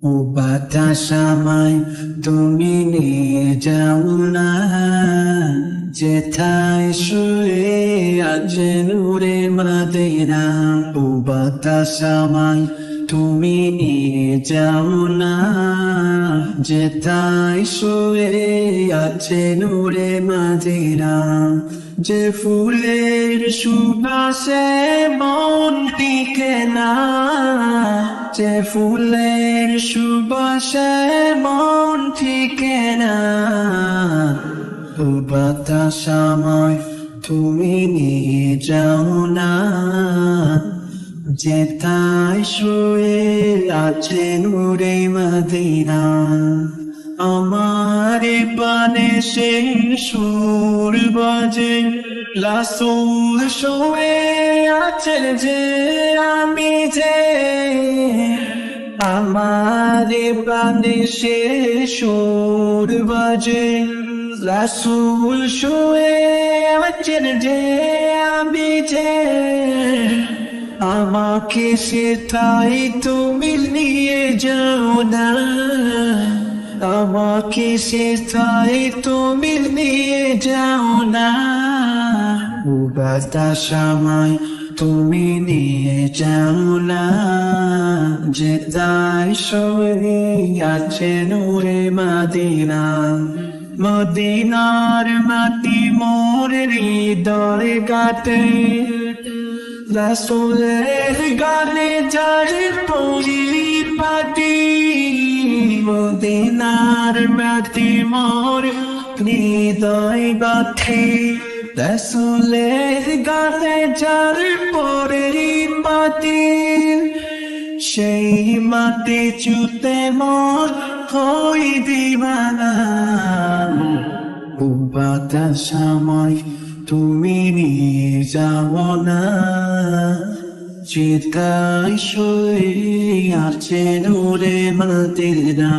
ও বাতাস আমায় তুমি নিয়ে যাও না, যেথায় শুয়ে আছে নূরে মদিনা। ও বাতাস আমায় তুমি নিয়ে যাও না, যেথায় শুয়ে আছে নূরে মদিনা। যে ফুলের সুবাসে মন টিকে না, যে ফুলের সুবাসে মন টিকে না। ও বাতাস আমায় তুমি নিয়ে যাও না, যেথায় শুয়ে আছে নূরে মদিনা। আমার পানে সে সুর বাজে, রাসূল শুয়ে আছেন যে আমি যে। আমার প্রাণে সে সুর বাজে, রাসূল শুয়ে আছেন যে আমি যে। আমাকে সেথায় তুমি নিয়ে যাও না, আমাকে সেথায় তুমি নিয়ে যাও না। ও বাতাস আমায় তুমি নিয়ে যাও না, যেথায় শুয়ে আছে নূরে মদিনা। মদিনার মাটি মোর হৃদয় কাটে, রাসূলের গানে যার পরিপাটি। মদিনার মাটি মোর হৃদয় গাঁথে, রাসূলের গানে যার পরিপাটি। সেই মাটি চুতে মোর হই দিবানা। ও বাতাস আমায় তুমি নিয়ে যাও না, যেথায় শুয়ে আছে নূরে মদিনা।